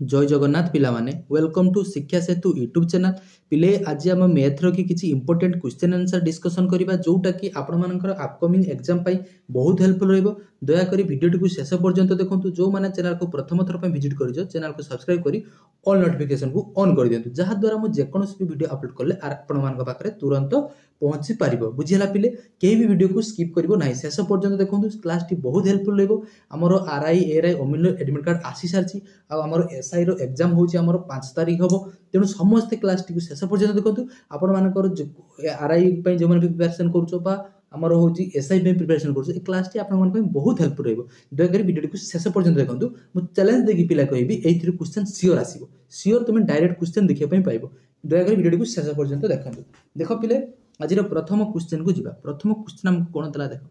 जय जगन्नाथ पिला माने वेलकम टू शिक्षा सेतु यूट्यूब चैनल पिले आज आम मैथ रो किसी इंपोर्टेंट क्वेश्चन आंसर डिस्कशन करबा जोटा कि आपण मानकर अपकमिंग एग्जाम पाई बहुत हेल्पफुल रहइबो। दया करी वीडियो को शेष पर्यंत देखंतु। जो माने चैनल को प्रथम थर पे विजिट करिजो चैनल को सब्सक्राइब करी ऑल नोटिफिकेशन को ऑन कर दियंतु, जहा द्वारा मु जेकोनोसी वीडियो अपलोड करले आपण मानक पाखरे तुरंत पहुंची पारिबो। बुझिला पिले केही भी वीडियो को स्किप करिवो नाही, शेष पर्यंत देखंतु। क्लास टी बहुत हेल्पफुल रहइबो। हमरो आरआई एआरआई ओमिनो एडमिट कार्ड आसी सारची आ हमरो एसआई रो एग्जाम होची हमरो 5 तारिख हबो। तेनु समस्त क्लास टी को शेष पर्यंत देखंतु। आपण मानकर आरआई पई जे मन प्रिपरेशन करछो बा हमरो होची एसआई पे प्रिपरेशन करछो, ए क्लास टी आपण मन पई बहुत हेल्पफुल रहइबो। दया करी वीडियो को शेष पर्यंत देखंतु। मु चैलेंज देकी पिला कहबी एथि क्वेश्चन सियोर आसीबो, सियोर तुमे डायरेक्ट क्वेश्चन देखिया पई पाइबो। दया करी वीडियो को शेष पर्यंत देखंतु। देखो पिले आज प्रथम क्वेश्चन को जीवा। प्रथम क्वेश्चन हमको कोन तला देखो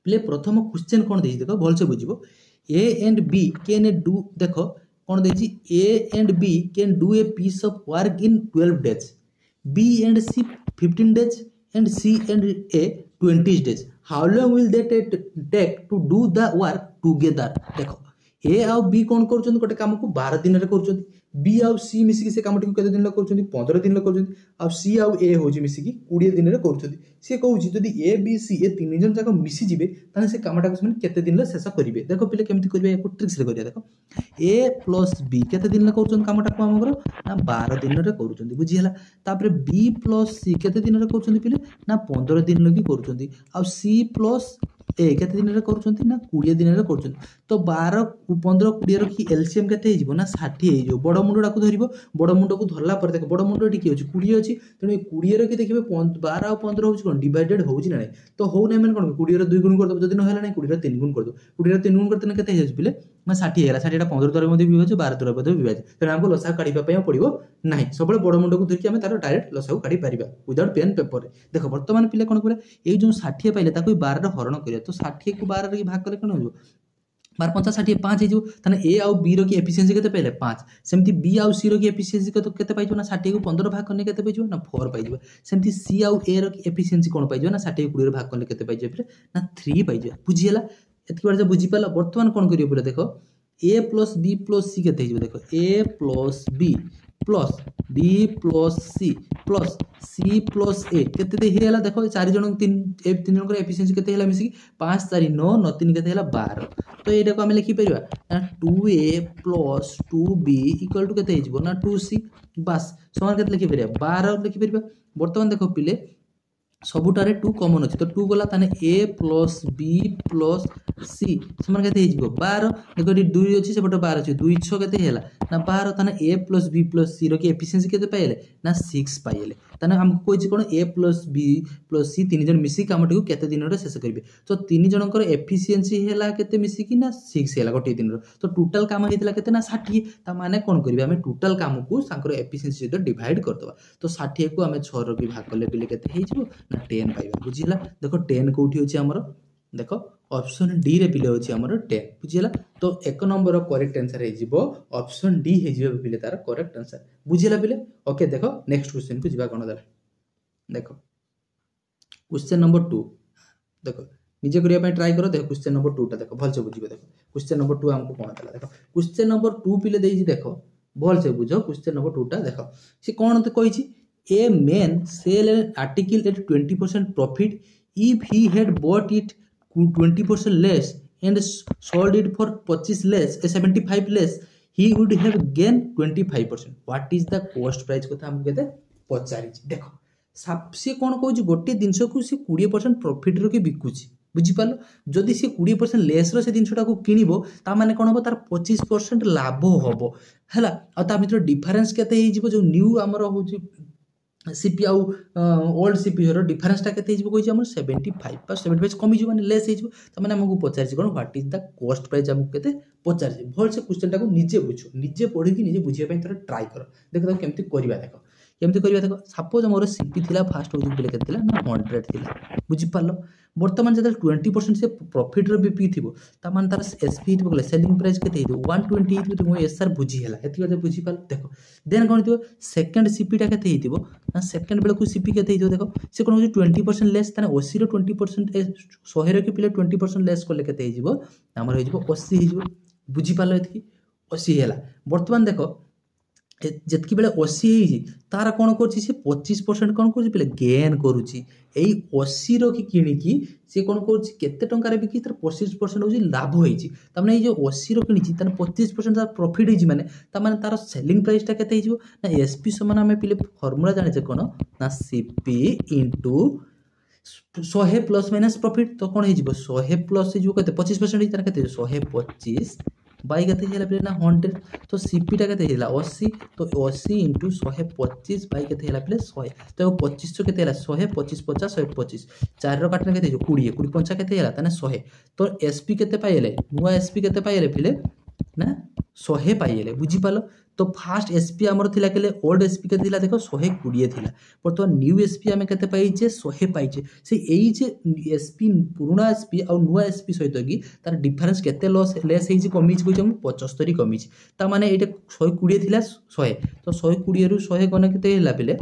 पिले, प्रथम क्वेश्चन कोन देछि देखो भल से बुझिबो। A and B can do, देखो कोन देछि A and B can do a piece of work in 12 days, B and C 15 days and C and A 20 days. How long will they take to do the work together? देखो ए आउ B कोन करछन गोटे काम को 12 दिन रे करछन, B आउ सी मिसी से काम केते दिन ला करछन 15 दिन ला करछन, आ सी आउ ए होजी मिसी 20 दिन रे करछन। से कहूची जदी ए बी सी ए तीन जन जाक मिसी जिवे ताने से कामटा को माने केते दिन ला शेष करिवे। देखो पिले केमति करिवे एको ट्रिक्स रे करिया। देखो ए प्लस बी केते दिन ला करछन कामटा को हमर ना 12 दिन रे करछन, बुझी हला। तापरे बी प्लस सी केते दिन रे करछन पिले ना 15 दिन लगी करछन, आ सी प्लस ए केते दिन रे करछन ना 20 दिन रे करछन। तो 12 15 20 रो की एलसीएम केते हे जिवो ना 60 हे जिवो। बड़ मुंडा को धरिबो, बड़ मुंडा को धरला पर देखो बड़ मुंडा टिके होची 20 अछि, तने 20 रो की देखिबे 12 और 15 होची कोन डिवाइडेड होची ना। तो हो नै मन कोन 20 रो 2 गुण कर दबो, जदी न होला नै 20 रो 3 गुण कर दो। 20 रो 3 गुण करतने केते हे पिले ना 60 हेला। 60 टा 15 द्वारा मध्ये विभाज्य 12 द्वारा मध्ये विभाज्य, तने हमको लसा काढिबा पय पड़िबो नाही। सबले बड़ मुंडा को धरकी हम तारो डायरेक्ट लसाउ काढि परिबा विदाउट पेन पेपर। देखो वर्तमान पिले कोन करे ए जो 60 पाइले ताको 12 रे हरण करिया। तो 60 को 12 रे भाग करे कोन होजो 12 5 60 5 हे जो, तने ए आउ बी रो की एफिशिएंसी केते पहिले 5। सेमति बी आउ सी रो की एफिशिएंसी केते पाइजो ना 60 को 15 भाग करने केते पाइजो ना 4 पाइजो। सेमति सी आउ ए रो की एफिशिएंसी कोन पाइजो ना 60 को 20 रे भाग करने केते पाइजो फिर ना 3 पाइजो। बुझी हला एतकी बार जे बुझी पाला। वर्तमान कोन करियो बोले देखो A plus B plus C केते हिजो। देखो A plus B plus B plus C plus C plus A केते दे हेला। देखो चार जन तीन जन को एफिशिएंसी केते हेला मिसी 5 4 9 9 3 केते हेला 12। तो एटा को हम लिखि परिबा ना 2a plus 2b equal to केते हिजो ना 2c। बस समान केते लिखि परिबा 12 लिखि परिबा। वर्तमान देखो पिले सबुटारे 2 कॉमन अछि, तो 2 गला ताने a plus b plus c समान केते हिजो 12। देखो एटी 2 अछि सेपट 12 अछि, 2 6 केते हेला ना 12। ताने a plus b plus c रो की एफिशिएंसी केते पाइले ना 6 पाइले। ताने हमको कोइछि कोन a plus b plus c तीन जन मिसी कामटी को केते दिन रे शेष करिवे। तो तीन जनकर एफिशिएंसी हेला केते मिसी कि ना 6 हेला गोटे दिन रो। तो टोटल काम हेतिला केते ना 60। ता माने कोन करिवे हम टोटल काम को सांकर एफिशिएंसी सहित डिवाइड कर दबा। तो 60 को हम 6 रो की भाग करले पिले केते हेजिवो ना 10 पाइबा। बुझिला देखो 10 कोठी होची हमरो, देखो ऑप्शन डी रे पिले होची हमरो 10। बुझिला तो एक नंबर करेक्ट आंसर हे जिवो ऑप्शन डी हे जिवो पिले तार करेक्ट आंसर। बुझिला पिले ओके। देखो नेक्स्ट क्वेश्चन को जिबा कोन दला। देखो क्वेश्चन नंबर 2 देखो निजे करिया पे ट्राई करो। देखो क्वेश्चन नंबर 2 टा देखो भल से बुझिबो। देखो क्वेश्चन नंबर 2 हमको कोन दला। देखो क्वेश्चन नंबर 2 पिले देई देखो भल से बुझो। क्वेश्चन नंबर 2 टा देखो से कोन त कहिछि a man sell an article at 20% profit if he had bought it 20% less and sold it for 25 less 75 less, he would have gained 25%. what is the cost price को हम कहते पचारि। देखो से कोन कहूछि गोटे जिंस को से 20% प्रॉफिट रो के बिकुछि। बुझी पालो जदि से 20% लेस रो से जिंसटा को किनिबो ता माने कोन हो तार 25% लाभ होबो हला। आ ता मित्र डिफरेंस केते हे जिवो जो न्यू हमरो होछि सीपी आउ ओल्ड सीपी रो डिफरेंस ता केते हिजबो कोइ हमर 75 पर 75 कमी जो माने लेस हिजबो। त माने हमको पचारछि कोन what is the cost price हमको केते पचारछि। भल से क्वेश्चन टा को निजे बुझो, निजे पढि कि निजे बुझिया पय थोड़ा ट्राई करो। देखो तो केमति करबा। देखो केमति करबा। देखो सपोज हमर सीपी थिला फास्ट होजि बिले केते थिला ना 100 थिला। बुझि पालो वर्तमान जदि 20% से प्रॉफिट रो बीपी थिबो ता मान तार एसपी हितबो गले सेलिंग प्राइस केते हितबो 120 हितबो। तो एसआर बुझि हला एति जे बुझि पालो। देखो देन कोन हितबो सेकंड सीपी टा केते हितबो ना सेकंड बेले को सीपी केते हितबो। देखो से कोन होजि 20% लेस ताने 80 रो 20% 100 रो के पिले 20% लेस कोले केते हिजबो हमर हिजबो 80 हिजबो। बुझि पालो एति 80 है बर्तमान देख जितकी बेले 80 है तार कौन कर 25% कौन कर गेन करुच्ची 80 रखी किणिकी सी कौन करते टकर बिकी तार 25% हूँ लाभ होती तमें ये 80 किणी 25% तार प्रॉफिट होती मैंने तार सेलिंग प्राइसटा के ना एसपी समान आम पे फर्मूला जाने कौन ना CP into 100 plus minus profit तो कौन हो 100 प्लस हो 25% के 125 बाई के ना 100 तो सीपीटा के 80 तो 80 इंटू 125 बाई के 100 तो 25 के 100 25 50 125 4 काटने के 20 20 पंचा के 100 तो एसपी के पाइले नुआ एसपी के पाइले पिले ना 100 पाइले बुझीपाल तो फास्ट एसपी आमर थिला केले ओल्ड एसपी के थिला देखो 120 थिला बर्तमान न्यू एसपी आमे केते पाइजे 100 पाइजे से एई जे एसपी पुराना एसपी और नुआ एसपी सहित कि तार डिफरेंस केते लॉस लेस हेजी कमी छि हम 75 कमी छि ता माने एटा 120 थिला 100 तो 120 रु 100 कोने केते हिला पिले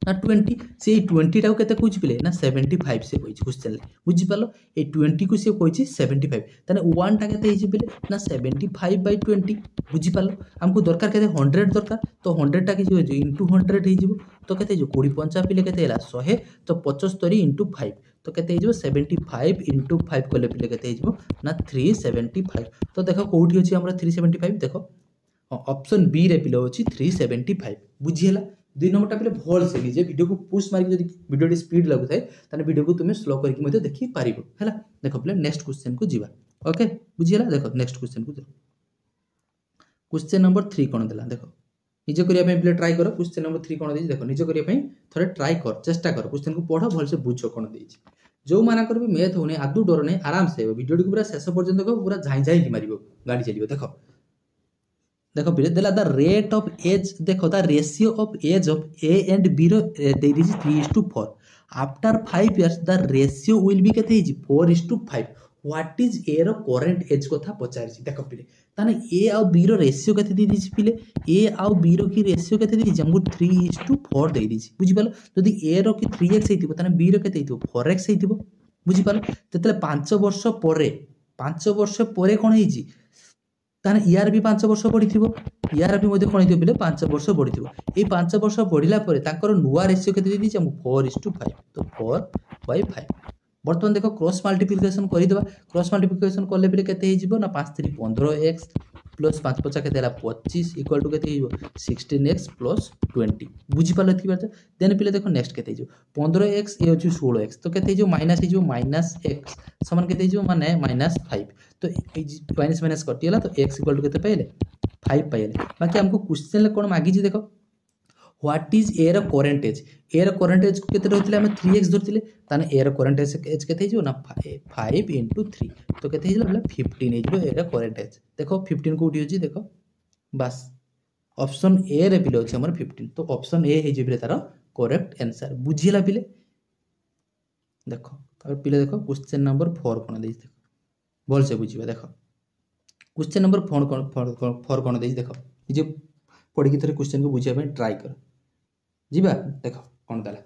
ना 20 से 20 टाको केते कहूछि पिले ना 75 से कहछि क्वेश्चन बुझिपालो ए 20 को से कहछि 75 तने 1 टा केते हिछि पिले ना 75/20 बुझिपालो हमको दरकार केते 100 दरकार तो 100 टा कि जो इनटू 100 हे जिवो तो केते जो 20 50 पिले केते हला 100 तो 75 इंटू 5 तो केते हिजो 75 इंटू 5 कोले पिले केते हिजो ना 375 तो देखो कोठी अछि हमरा 375 देखो ऑप्शन बी रे पिले अछि 375 बुझियला 2 नंबरटा पे भल से निजे वीडियो को पुश मार जब वीडियो स्पीड लगु थाए ताने वीडियो को तुम स्लो करके देखि पारिबो हैला देखो पे नेक्स्ट क्वेश्चन को जीवा ओके बुझियला देखो नेक्स्ट क्वेश्चन को क्वेश्चन नंबर 3 कोन देला देखो निजे करिया पे प्ले ट्राई करो क्वेश्चन नंबर 3 कोन देछि देखो निजे करिया पे थोड़े ट्राई कर चेष्टा कर क्वेश्चन को पढ़ो भल से बुझो कोन देछि जो माना करबे मैथ होने आदु डर नै आराम से वीडियो को पूरा शेष पर्यंत देखो पूरा झाई झाई की मारिबो गाड़ी चलिबो देखो फिर देला द रेट ऑफ एज देखो the ratio of age of A and B रो दे this 3:4 after 5 years the ratio will be केते हिजी 4:5 व्हाट इज ए रो करंट एज कथा पचारछि देखो पिले ताने ए आ बी रो रेशियो केते दे दिछि पिले ए आ बी रो की रेशियो केते दिछि हमको 3:4 दे दिछि बुझि पालो जदी ए रो की 3x हेतिबो ताने बी रो केते हेतिबो 4x हेतिबो बुझि पालो तेतले 5 वर्ष परे कोन हेछि ताने यार भी 5 वर्ष बढ़ी यार भी कौन हो 5 वर्ष बढ़ी ये 5 वर्ष बढ़ला नुआ रेशियो के 4:5 तो 4/5 बर्तमान देखो क्रॉस मल्टीप्लिकेशन करदे क्रॉस मल्टीप्लिकेशन कले पे के ना 5 3 15x प्लस 5 50 के 25 इक्वल टू के 16x प्लस 20 बुझीपाल देन पे देखो नेक्स्ट के 15x ये हूँ 16x तो के माइनस x समान के माने -5 तो माइनस माइनस कटिगला तो x इक्वल टू के पाइले 5 पाइले बाकी हमको क्वेश्चन कौन मागी देखो व्हाट इज एयर करंट एज को केते रहथिले हम 3x धरथिले ताने एयर करंट एज केते हिजो ना 5 इंटू 3 तो केते हिजो बोले 15 हिजो एयर करंट एज देखो 15 को उठी होची देखो बस ऑप्शन ए रे पिले होची हमर 15 तो ऑप्शन ए हिजो बिले तार करेक्ट आंसर बुझिला पिले देखो तार पिले देखो क्वेश्चन नंबर 4 कोन देइ देखो बोल से बुझिबा देखो क्वेश्चन नंबर 4 कोन देइ देखो जे पढ़ी की थरे क्वेश्चन को बुझिया पे ट्राई कर जीवा देखो कौन देला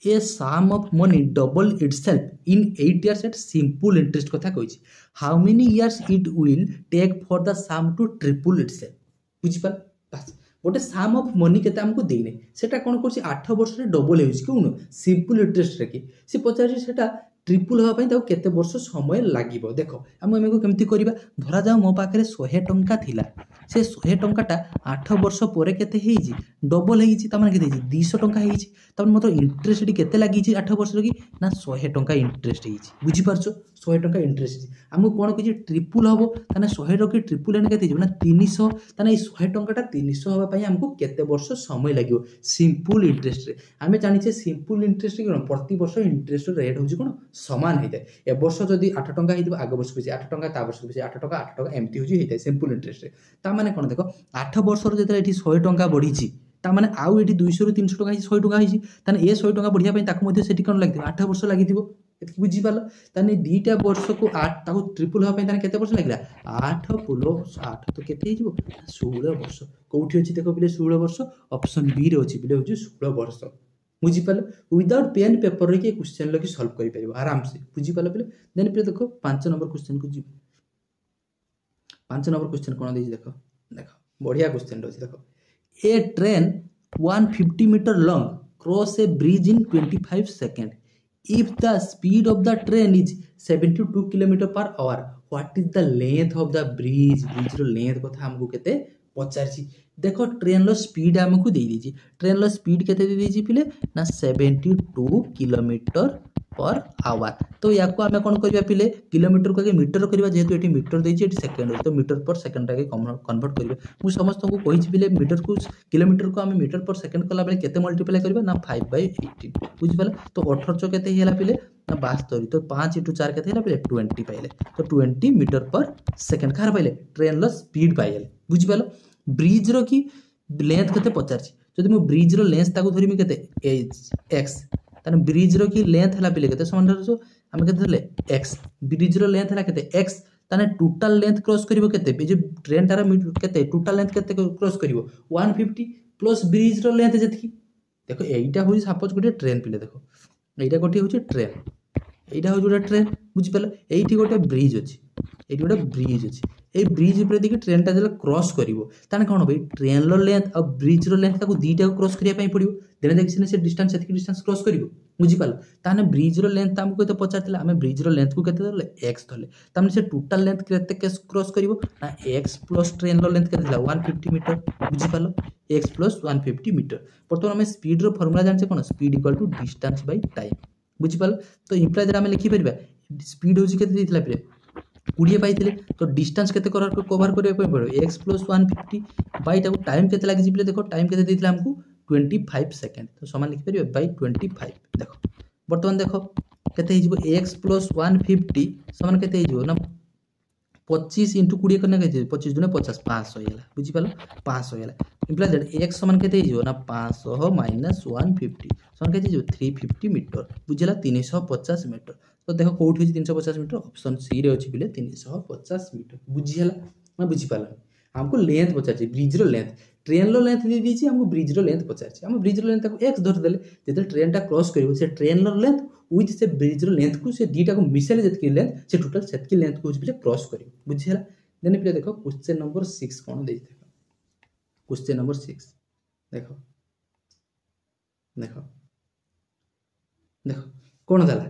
A sum of money double itself in 8 years at simple interest कथा कहि how many years it will take for the sum to triple itself बुझी पा बस गोटे सम ऑफ मनी केते हमको देई नै सेटा कोन करछि 8 वर्ष रे डबल हेउछि कोन सिंपल इंटरेस्ट रे कि से पचारि सेटा ट्रिपल हवा ताऊ केते वर्ष समय लागिबो देखो हम एमे को केमती करिबा धरा जाऊ मो पाखरे 100 टंका थिला से 100 टंकाटा 8 वर्ष परे केते हेइजी डबल हेइजी त माने केते हेइजी 200 टंका हेइजी त मतलब इंटरेस्ट केते लागिजी 8 वर्ष रे कि ना 100 टंका इंटरेस्ट हेइजी बुझी पारछो 100 टंका इंटरेस्ट हमको कोन कि ट्रिपल हबो तने 100 रो ट्रिपल एने केते ना 300 तने 100 टंकाटा 300 हवा पई हमको केते वर्ष समय लागिबो सिंपल इंटरेस्ट रे हमें जानिछे सिंपल इंटरेस्ट कोन प्रति वर्ष इंटरेस्ट रेट होजी कोन समान होता ए वर्ष जदि 8 टंका हो 8 वर्ष पीछे 8 टंका ता वर्ष पीछे 8 टंका एमती होता है सिंपल इंटरेस्ट ता माने कोन देखो 8 वर्ष जो 100 टंका बढ़ी ता माने आउ ये 200 रु 300 टंका 100 टंका होई ताने ए 100 टंका बढ़िया ताकू मध्ये सेठी कोन लागिथि 8 वर्ष लागिथिबो एतकी बुझी पालो ताने दीटा वर्ष को 8 ताकू ट्रिपल हवा ताने केते वर्ष लागिला 8 प्लस 8 तो केते हिजबो 16 वर्ष कोठी अछि देखो बिले 16 वर्ष ऑप्शन बी रे अछि बिले होछि 16 वर्ष बुझी पालो विदाउट पेन पेपर रे के क्वेश्चन लगी सॉल्व करि परिबो आराम से बुझी पालो बिले देन पे देखो 5 नंबर क्वेश्चन को जी 5 नंबर क्वेश्चन कौन देछि देखो देखो बढ़िया क्वेश्चन अछि देखो A train 150 metre long cross a bridge in 25 second if the speed of the train is 72 kilometre per hour what is the length of the bridge रो length कथा हमको केते पचारछि देखो ट्रेन लो स्पीड हमको दे दीजिए ट्रेन लो speed केते दे दीजिए पिले ना 72 किलोमीटर पर आवर तो या को हमें कोन करबा पिले किलोमीटर को के मीटर करबा जेहेतु एटी मीटर देछि एटी सेकंड तो मीटर पर सेकंड के कन्वर्ट करबा मु समस्त को कहिछि पिले मीटर को किलोमीटर को हमें मीटर पर सेकंड कला बेले केते मल्टीप्लाई करबा ना 5/18 बुझि पाले तो 18 चो केते हेला पिले ना 72 तो 5 * 4 केते हेला पिले 20 पाइले तो 20 मीटर पर सेकंड कार पाइले ट्रेन लो स्पीड पाइले बुझि पालो ब्रिज रो की लेंथ केते पचारछि जदि मु ब्रिज रो लेंथ ताको धरिमी केते x ताने ब्रिज रो की लेंथ हला पिले केते समान धरसो हम केते धरले x ब्रिज रो लेंथ हला केते x ताने टोटल लेंथ क्रॉस करिवो केते बे जे ट्रेन तारा केते टोटल लेंथ केते क्रॉस करिवो 150 प्लस ब्रिज रो लेंथ जेतकी देखो एइटा होई सपोज गोटे ट्रेन पिले देखो एइटा गोटे होची ट्रेन एइटा होची गोटे ट्रेन बुझि पालो एइठी गोटे ब्रिज अछि एइठी गोटे ब्रिज अछि ए ब्रिज ऊपर देखि ट्रेन ता जले क्रॉस करिवो ताने कोन भाई ट्रेन लो लेंथ और ब्रिज रो लेंथ ताको दीटा को क्रॉस करिया पई पड़िवो देने देखि से डिस्टेंस सेति डिस्टेंस क्रॉस करिवो बुझि पालो ताने ब्रिज रो लेंथ हमको केते पचारतिला हमें ब्रिज रो लेंथ को केते धरले x धरले ताने से टोटल लेंथ केते क्रॉस करिवो ना x प्लस ट्रेन रो लेंथ केते दिला 150 मीटर बुझि पालो x प्लस 150 मीटर परतो हमें स्पीड रो फार्मूला जानछे कोन speed equal to distance by time बुझि पालो तो इंप्लाई जरा हमें लिखि परबा स्पीड होची केते दिथिला पिले 20 पाइथिले तो डिस्टेंस केते कवर करिया पड़ो x plus 150 by time time केते लागि जिबले देखो टाइम केते देथिला हमको 25 सेकंड तो समान लिखि परिबे बाय 25 देखो वर्तमान देखो केते हिजबो x प्लस 150 समान केते हिजबो ना 25 * 20 करने के 25 दुने 50 500 होला बुझि पालो 500 होला इंप्लाई दैट x समान केते हिजबो ना 500 माइनस 150 समान केते हिजबो 350 मीटर बुझिला 350 मीटर तो देखो कोठी होची 350 मीटर ऑप्शन सी रे अछि बिले 350 मीटर बुझिला मैं बुझि पाला हमको लेंथ पचारछि ब्रिज रो लेंथ ट्रेन लो लेंथ दे दीची हमको ब्रिज रो लेंथ पचारछि हम ब्रिज रो लेंथ को x धर देले जेते ट्रेन ता क्रॉस करिवो से ट्रेन रो लेंथ विथ से ब्रिज रो लेंथ को से दीटा को मिसेले जेतकी लेंथ से टोटल सेतकी लेंथ को बिले क्रॉस करिवो बुझिला देने पिले देखो क्वेश्चन नंबर 6 कोन देइ देखो क्वेश्चन नंबर 6 देखो देखो देखो कोन दला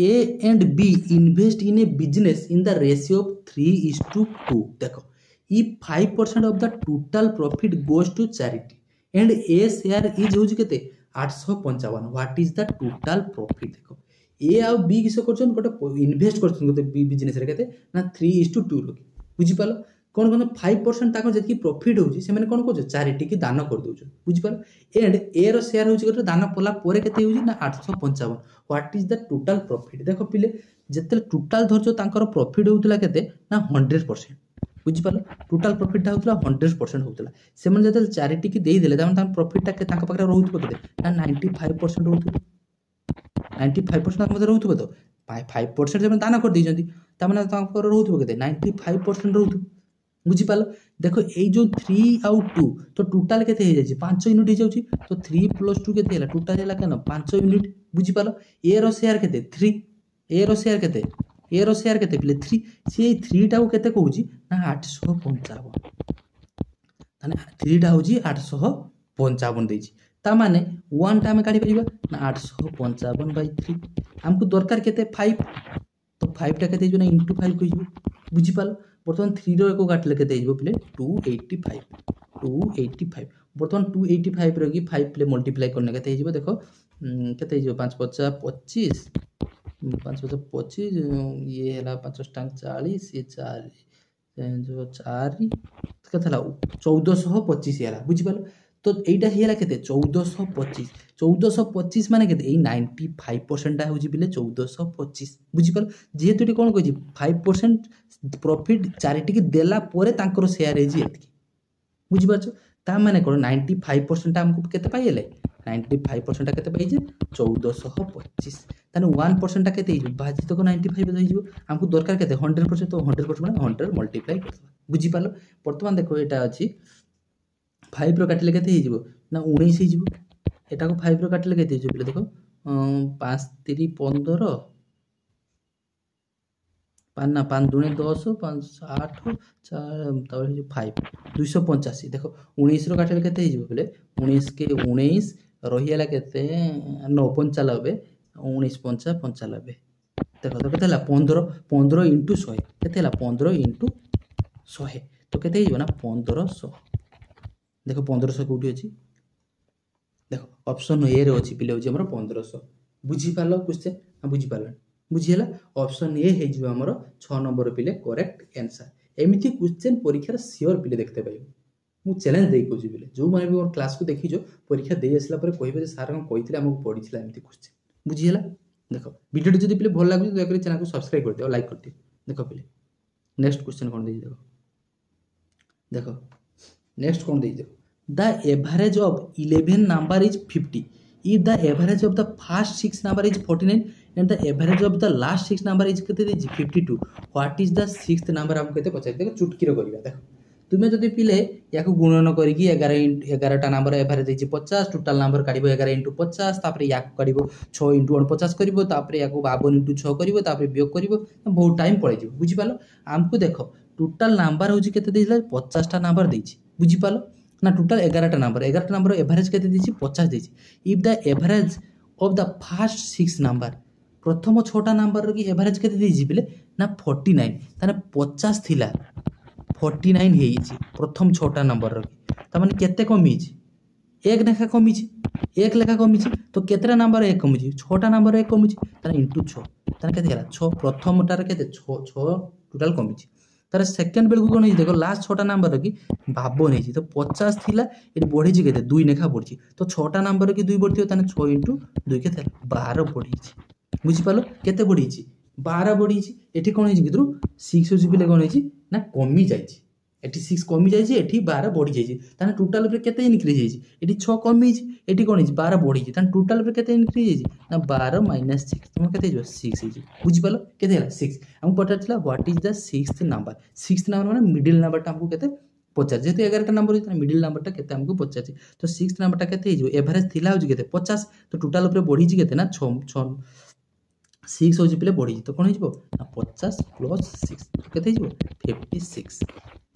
A and B invest in a business in the ratio of 3:2 देखो if 5% of the total profit goes to charity and A share is होजी केते 855 what is the total profit देखो A और B किसे करछन गोटे इन्वेस्ट करछन गोटे business रे केते ना 3:2 रो बुझि पालो कोन कोन 5% ताको जेतकी प्रॉफिट होची से माने कोन को चैरिटी की दान कर दोछ बुझि पालो एंड ए रो शेयर होची गोटे दान पला पोरे केते होची ना 855 what is the total profit देखो पिले जेते टोटल धरजो तांकर प्रॉफिट होतला केते ना 100% बुझि पालो टोटल प्रॉफिट ता होतला 100% होतला से माने जेते चैरिटी की देई देले तां प्रॉफिट ता के तांका पाखरे रहउतबो केते ना 95% रहउतबो 95% तांका मते रहउतबो तो 5% जे दान कर दै जंती ता माने तांकर रहउतबो केते 95% रहउतबो बुझि पालो देखो ए जो 3 आउ 2 तो टोटल केते हे जाय 5 यूनिट हे जाउची तो 3 + 2 केते हैला टोटल हैला केन 5 यूनिट बुझि पालो ए रो शेयर केते 3 ए रो शेयर केते ए रो शेयर केते पिले 3 से 3 टा को केते कहूची ना 855 ताने 3 टा होची 855 देची ता माने 1 टा हम काढी परिबा ना 855/3 हमको दरकार केते 5 तो 5 टा केते जो ना * 5 कहिबो बुझि पालो बर्तमान 3 रो एको काटले केते हिजबो पिले 285 बर्तमान 285 रो की 5 प्ले मल्टीप्लाई करने केते हिजबो देखो केते हिजबो 5 50 25 5 50 25 ये हला 50 टांग 40 ये 4 जो 4 केतला 1425 हला बुझि पालो तो एटा हिला केते 1425 माने केते ए 95% ता होजी बिले 1425 बुझि पालो जेहेतु कोन कहजी 5% प्रॉफिट चैरिटी की देला पोरे तांकर शेयर हेजी एतकी बुझि पाछो ता माने कोन 95% ता हमको केते पाइले 95% ता केते पाइजे 1425 ताने 1% ता केते हिजो बाजी तो 95 दे हिजो हमको दरकार केते 100% तो 100% माने 100 मल्टीप्लाई करबा बुझि पालो वर्तमान देखो एटा अछि 5 रो काटले केते हिजो ना 19 हिजो एटा को 5 रो काटले केते हिजो देखो 5 3 15 पाना 5 दूनी 10 5 8 4 5 285 देख 19 काटे के बोले 19 के 19 रहीगला के 9 95 19 5 95 देख तो के 15 15 इंटू 100 के 15 इंटू 100 तो के ना 1500 देख 1500 कौटी अच्छी देख ऑप्शन ए रे अच्छी पिले हूँ 1500 बुझीपार क्वेश्चन हाँ बुझीपार बुझीगला ऑप्शन ए होमर 6 नंबर पिले करेक्ट आंसर एमती क्वेश्चन परीक्षार सियोर पिले देखते पाइबे मुझे चैलेंज दे कहूँ पिले जो मैंने भी मोर क्लास को देखीज परीक्षा दे आसला कहे सार कौन कही आमको पढ़ी एमती क्वेश्चन बुझीगला देख वीडियो जब पिले भल लगे दयाकोरी चैनल को सब्सक्राइब कर दियो लाइक कर दियो देख पिले नेक्स्ट क्वेश्चन कौन देख देख नेक्स्ट कौन देख the average of 11 number is 50 if the average of the first 6 number is 49 and the average of the last 6 number is केते देछि 52 what is the sixth number हमको केते पचार देखो चुटकी रो करिया देखो तुमे जदि पिले याको गुणन करिकि 11 टा नंबर एवरेज देछि 50 टोटल नंबर काढिबो 11 * 50 तापर याको काढिबो 6 * 49 करिवो तापर याको 52 * 6 करिवो तापर वियोग करिवो बहुत टाइम पळै जिवो बुझि पालो हमको देखो टोटल नंबर होछि केते देइला 50 टा नंबर देछि बुझि पालो ना टोटल 11 नंबर एवरेज केते देछि 50 देछि if the average of the first 6 number प्रथम 6टा नंबर की एवरेज केते देछि बिले ना 49 ताने 50 थिला 49 हेइछि प्रथम 6टा नंबर ता माने केते कमिछि एक लेखा कमिछि एक लेखा कमिछि तो केतेटा नंबर एक कमिछि 6टा नंबर एक कमिछि ताने * 6 ताने केते होला 6 प्रथमटार केते 6 टोटल कमिछि तार सेकंड बेल को कोन देखो लास्ट 6टा नंबर की 52 नहीं तो 50 थिला एटी बढ़ी छि केते 2 नेखा बढ़ी तो 6टा नंबर की 2 बढ़थियो ताने 6 * 2 केते 12 बढ़ी छि बुझि पालो केते बढ़ी छि 12 बढ़ी छि एठी कोन हि कितरु 6 होछि बिले कोन हि ना कमी जाय छि एठी 6 कमी जाय छि एठी 12 बढ़ी जाय छि ताने टोटल रे केते इनक्रीज जाय छि एठी 6 कमी छि एठी कोन हि 12 बढ़ी छि ताने टोटल रे केते इनक्रीज जाय छि ना 12 - 6 तुम केते जो 6 हि छि बुझि पालो केते होला 6 हम पटा थिला what is the sixth number माने मिडिल नंबर टा हमको केते पचास जेहेतु 11टा नंबर होता मिडिल नंबर टा केते हमको पचास तो सिक्स्थ नंबर टा केते हो एवरेज थिला हो केते 50 तो टोटल ऊपर बढ़ी छि केते ना 6 6 हो पिले बढ़ी तो कोन हो ना 50 + 6 तो केते हो 56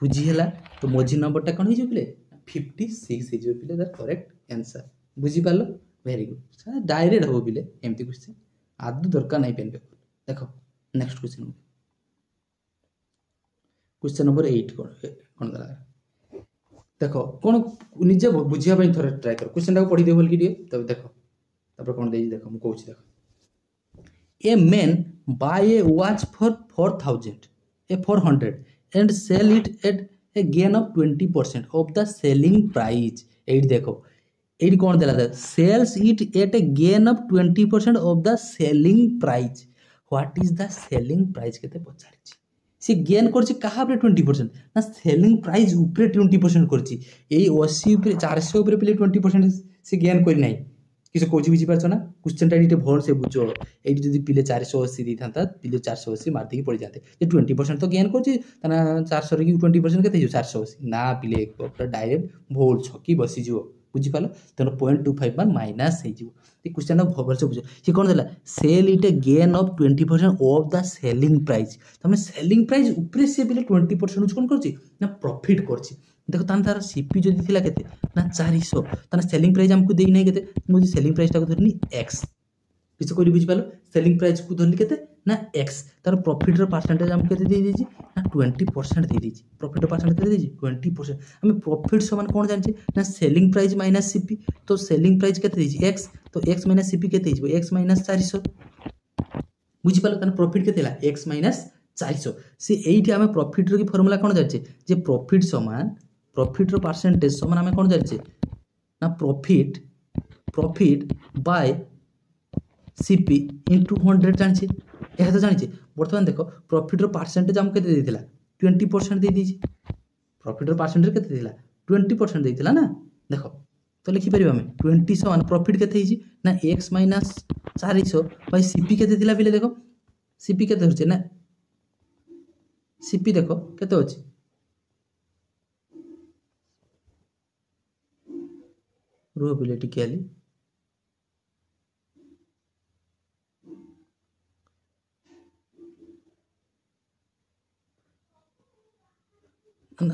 बुझी हला तो मझी नंबर टा कोन हो पिले 56 हो पिले दैट करेक्ट आंसर बुझी पालो वेरी गुड डायरेक्ट हो पिले एमती क्वेश्चन आदु दरकार नहीं पेन पेपर देखो नेक्स्ट क्वेश्चन क्वेश्चन नंबर 8 कौन दला देखो कौन निजे बुझिया पई थोड़े ट्राई कर क्वेश्चन टा पढ़ी दे बोल कि तब देखो तब कौन देई देखो मु कहूची देखो a man buy a watch for 4000 a 400 and sell it at a gain of 20% of the selling price at देखो एट कौन देला sells it at a gain of 20% of the selling price what is the selling price केते पचारिछि सी gain करछि कहा पे 20% ना selling price ऊपर 20% करछि एई 80 ऊपर 400 ऊपर पिले 20% से गेन करि नाही किसे कोची बुझी पारछ ना क्वेश्चन टा इटे भल से बुझो एटी जदी पिले 480 दी थांता पिले 480 मार देकी पड़ी जाते जे 20% तो गेन करछि तना 400 रे की 20% केते 480 ना पिले एक डायरेक्ट भोल छकी बसी जिवो बुझी पालो तनो 0.25 मान माइनस हे जिवो ए क्वेश्चन भल से बुझो से कोन देला sell it a gain of 20% of the selling price तमे सेलिंग प्राइस ऊपर से पिले 20% कोन करछि ना प्रॉफिट करछि देखो तान तार सीपी जदी थिला केते ना 400 तान सेलिंग प्राइस हमको देई नै केते मुझे सेलिंग प्राइस टा को धरनी x किछ कोली बुझि पालो सेलिंग प्राइस को धरली केते ना x तार प्रॉफिट रो परसेंटेज हमको केते देई देछि ना 20% देई देछि प्रॉफिट रो परसेंटेज केते देछि 20% हम प्रॉफिट समान कोन जानछि ना सेलिंग प्राइस माइनस सीपी तो सेलिंग प्राइस केते देछि x तो x माइनस सीपी केते हिजबो x माइनस 400 बुझि पालो तान प्रॉफिट केते ला x माइनस 400 से एइठी हम प्रॉफिट रो की फार्मूला कोन जानछि जे प्रॉफिट समान प्रॉफिट रो परसेंटेज समान हमें कौन जानछे ना प्रॉफिट बाय सीपी इनटू 100 जानछे एहा तो जानछे वर्तमान देखो प्रॉफिट रो परसेंटेज हम केते देथिला 20% दे दीछि प्रॉफिट रो परसेंटेज केते देथिला 20% देथिला ना देखो तो लिखि परिबा हम 20 समान प्रॉफिट केते हिछि ना x - 400 बाय सीपी केते दिला बिले देखो सीपी केते होचे ना सीपी देखो केते होची रो बिले टिकली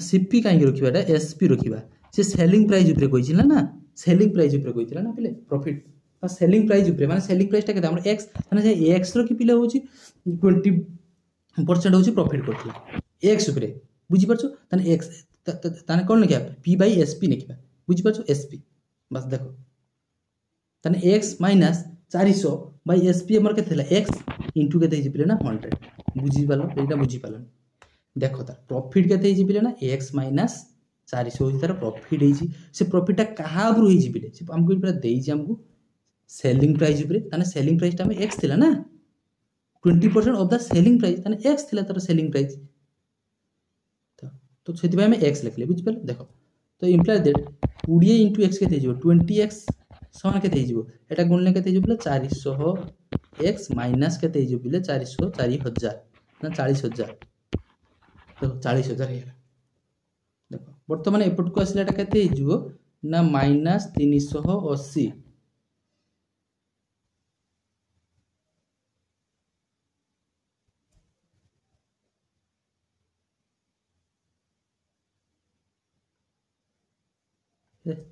सीपी कहीं रखा एसपी रखा से सेलिंग प्राइस उपर कही ना सेलिंग प्राइस उपर कही ना पिले प्रॉफिट सेलिंग प्राइस उपर माने सेलिंग प्राइसटा केते एक्स माने एक्स रो कि पिले होची 20% होची प्रॉफिट करथला एक्स उपर बुझी परछो तने एक्स तने कोन लिखा पी बाय एसपी लिखा बुझी परछो एसपी बस देखो तने एक्स माइनस 400 बाय एसपी हमर केते एक्स इंटू केते हिजि पिले ना 100 बुझी पालो एटा बुझी पालो देखो तार प्रॉफिट केते हिजि पिले ना x माइनस 400 होई तार प्रॉफिट हिजि से प्रॉफिटटा कहा बरु हिजि पिले से हमको पूरा देई जे हमको सेलिंग प्राइस ऊपर ताने सेलिंग प्राइस ता में x थिला ना 20% ऑफ द सेलिंग प्राइस ताने x थिला तार सेलिंग प्राइस तो सेति भाई में x लिखले बुझ पालो देखो तो इंप्लाई दैट 20 * x केते हिजो 20x समान केते हिजो एटा गुणले केते हिजो पिले 400 x माइनस केते हिजो पिले 400 4000 ना 40000 तो 40,000 है देखो बर्तमान एपट को आसला केते हिजो ना माइनस 380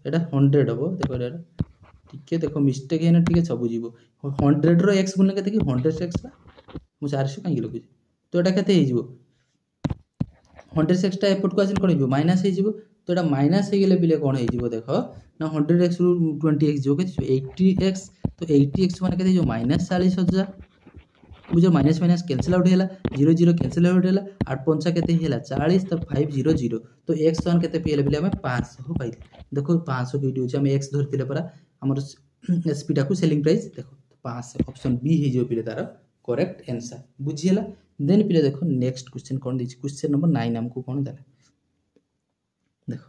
एटा 100 हबो देखो एटा ठीक देखो मिस्टेक है ना ठीक सब जीवो 100 रो x गुणले केते कि 100x ला मु 400 काई लखु तो एटा केते हिजो 100x टा एपट को आसिल कोन हिजो माइनस हिजो तो एटा माइनस हे गेले बिले कोन हिजो देखो ना 100x रु 20x जो के 80x तो 80x माने केते हिजो माइनस 40000 बुझो माइनस माइनस कैंसिल आउट हैला 0 0 कैंसिल आउट हैला 8 5 केते हैला 40 तो 500 तो x वन केते पिले बिले हम 500 पाइले देखो 500 वीडियो हम x धरतिले परा हमर एसपी टा को सेलिंग प्राइस देखो 500 ऑप्शन बी हे जो पिले तार करेक्ट आंसर बुझियला देन पिले देखो नेक्स्ट क्वेश्चन कोन दिछि क्वेश्चन नंबर 9 हमको कोन देला देखो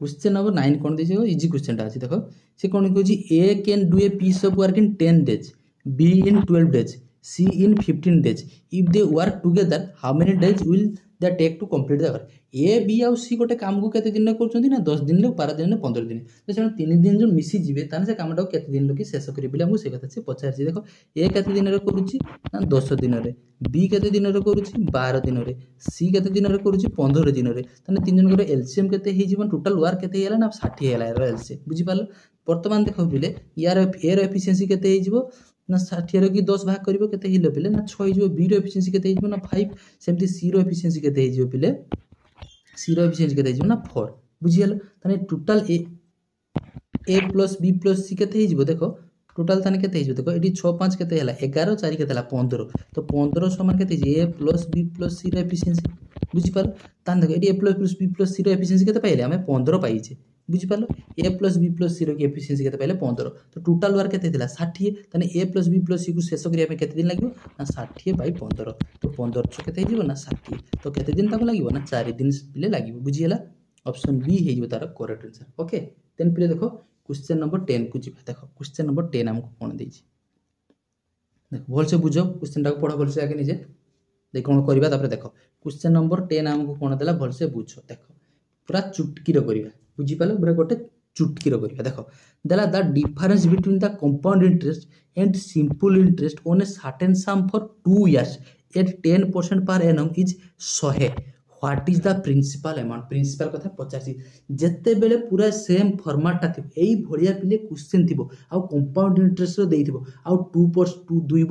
क्वेश्चन नंबर 9 कोन दिछि इजी क्वेश्चन टा अछि देखो से कोन कहछि a can do a piece of work in 10 days b in 12 days c in 15 days if they work together how many days will they take to complete the work a b और c गोटे काम को केते दिन करछंती ना 10 दिन ले 12 दिन ले 15 दिन तो से 3 दिन जो मिसी जिवे ताने से कामटा केते दिन लोकी शेष करी बिले हमहु से कथा से पचार छी देखो a केते दिन रे करूची ना 10 दिन रे b केते दिन रे करूची 12 दिन रे c केते दिन रे करूची 15 दिन रे ताने तीन जन को एलसीएम केते हे जीवन टोटल वर्क केते हैला ना 60 हैला एलसीएम बुझी पालो वर्तमान देखो बिले यार ए रो एफिशिएंसी केते हे जीवो ना 60 रो की 10 भाग करिवो केते हिलो पिले ना 6 हिजो बी रो एफिशिएंसी केते हिजो ना 5 सेमती सी रो एफिशिएंसी केते हिजो पिले सी रो एफिशिएंसी केते हिजो ना 4 बुझियलो तने total A plus B plus C केते हिजो देखो टोटल तने केते हिजो देखो एडी 6 5 केते हला 11 4 केते हला 15 तो 15 समान केते हिजो ए प्लस बी प्लस सी रो एफिशिएंसी बुझि पालो तान देखो एडी ए प्लस बी प्लस सी रो एफिशिएंसी केते पाइले हमें 15 पाइछे बुझी पालो a plus b plus c रो की एफिशिएंसी केते पहले 15 तो टोटल वर्क केते थिला 60 तने a plus b plus c को शेष करिया में केते दिन लागिवो ना 60 बाय 15 तो 15 छ केते हिजो ना 60 तो केते दिन ताको लागिवो ना 4 दिन पिले लागिवो बुझी हला ऑप्शन बी हे जो तार करेक्ट आंसर ओके देन पिले देखो क्वेश्चन नंबर 10 को जिबा देखो क्वेश्चन नंबर 10 हमको कोन देछि देखो भल से बुझो क्वेश्चन टा को पढो भल से आगे निजे देख कोन करबा तापर देखो क्वेश्चन नंबर 10 हमको कोन देला भल से बुझो देखो पूरा चुटकी रो करबा बुझी पालो पूरा गोटे चुटकी रो करबा देखो देला the difference between the compound interest and simple interest on a certain sum for 2 years at 10% per annum is 100 what is the principal amount principal कथा पचासी जत्ते बेले पूरा सेम फॉर्मेट ता थिबो एई भड़िया पिले क्वेश्चन थिबो आ कंपाउंड इंटरेस्ट रो देइथिबो आ 2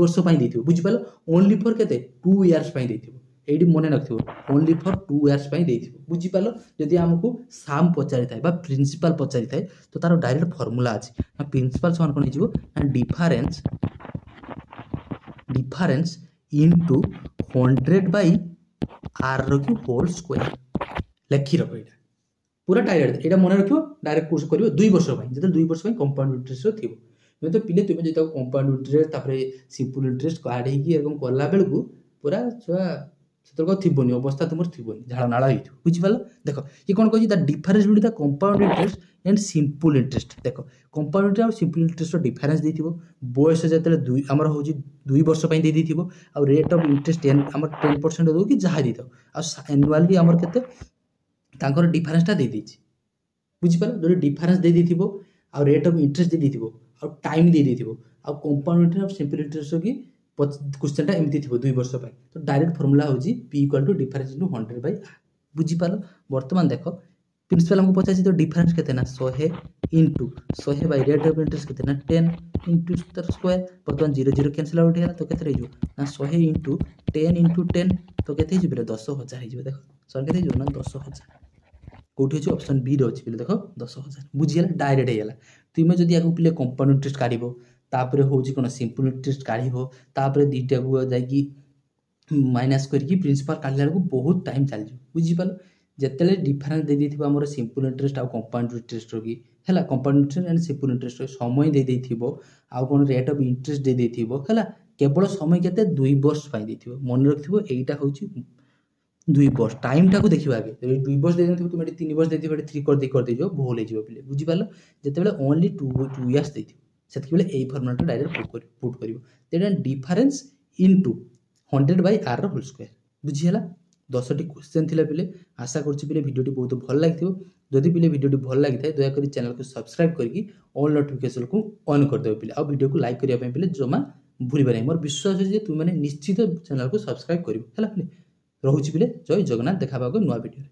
वर्ष पई देइथिबो बुझी पालो ओनली फॉर केते 2 years पई देइथिबो एडी मने नथिबो ओनली फॉर 2 years पई देइथिबो बुझी पालो जदि हमकु साम पचारि थाए बा प्रिंसिपल पचारि थाए तो तारो डायरेक्ट फार्मूला अछि ना प्रिंसिपल समान कोन हिजो ना डिफरेंस इनटू 100 बाय आर रो की होल स्क्वायर लेखि रखो एटा पूरा डायरेक्ट एटा मन रखियो डायरेक्ट कोर्स करियो 2 वर्ष पई जते 2 वर्ष पई कंपाउंड इंटरेस्ट रो थिबो मे तो पिले तुमे जता कंपाउंड इंटरेस्ट तापरे सिंपल इंटरेस्ट काढ हे की एरकम करला बेलकू पूरा छुआ सेतर थिबोनी अवस्था तुमर थिबोनी झाड़ा नाला हिथो बुझि पालो देखो ये कोन कहजी the difference between the compound interest and simple interest देखो कंपाउंड इंटरेस्ट और सिंपल इंटरेस्ट रो डिफरेंस देथिबो बयस जतले 2 हमर होजी 2 वर्ष पई दे देथिबो और रेट ऑफ इंटरेस्ट हमर 10% दो कि जहा देथो और एनुअली हमर केते तांकर डिफरेंस ता दे देछि बुझि पालो जो डिफरेंस दे देथिबो और रेट ऑफ इंटरेस्ट दे देथिबो और टाइम दे देथिबो और कंपाउंड इंटरेस्ट और सिंपल इंटरेस्ट की क्वेश्चन टा एमती थिबो 2 वर्ष पई तो डायरेक्ट फार्मूला होजी p = difference into 100 by r बुझीपाल बर्तमान देख प्रिंसिपल हमको पचार तो डिफरेन्स के 100 into 100 by rate of interest के 10 इंटू तर स्क्वायर बर्तमान 0 0 कैनसल आउट है तो केते रहिजो ना 100 इंटू 10 तो केते हिजो बेले 10000 हिजो देख सर केते हिजो ना 10000 कोठी अछि ऑप्शन बी रे अछि बेले देख 10000 बुझियला डायरेक्ट हेयला तुमे जदी आगु पिले कंपाउंड इंटरेस्ट काढिबो तापरे होउची कोन सिंपल इंटरेस्ट काढिबो तापरे दीटा को जाई माइनस करके प्रिंसिपल काढला को बहुत टाइम चल जो बुझिपाल जेतेले डिफरेंस दे देथिबो हमर सिंपल इंटरेस्ट आ कंपाउंड इंटरेस्ट रो की हैला compound interest and simple interest समय दे देथिबो आ कोन रेट ऑफ इंटरेस्ट दे देथिबो हैला केवल समय केते 2 वर्ष पाई देथिबो मन रखथिबो एटा होउची 2 वर्ष टाइम टाको देखिबा आगे 2 वर्ष दे देथिबो तुमे 3 वर्ष देथिबो 3 कर दे जो भूल हे जिवो पिले बुझिपाल जेतेबेले ओनली 2 इयर्स देथिबो सेतके बेले एई फॉर्मूला डायरेक्ट पुट करिवो तेडा difference into 100 by r whole square बुझियला 10 टी क्वेश्चन थिला पिले आशा करछि पिले वीडियोटी बहुत भल लागिथिबो जदि पिले वीडियोटी भल लागिथाय दया करी चैनल को सब्सक्राइब करके ऑल नोटिफिकेशन को ऑन कर देबो पिले आ वीडियो को लाइक करिया पे पिले जमा भूलिबा नै मोर विश्वास है जे तुम माने निश्चित चैनल को सब्सक्राइब करिवो हला पिले रहुछि पिले जय जगन्नाथ देखाबा को नवा वीडियो।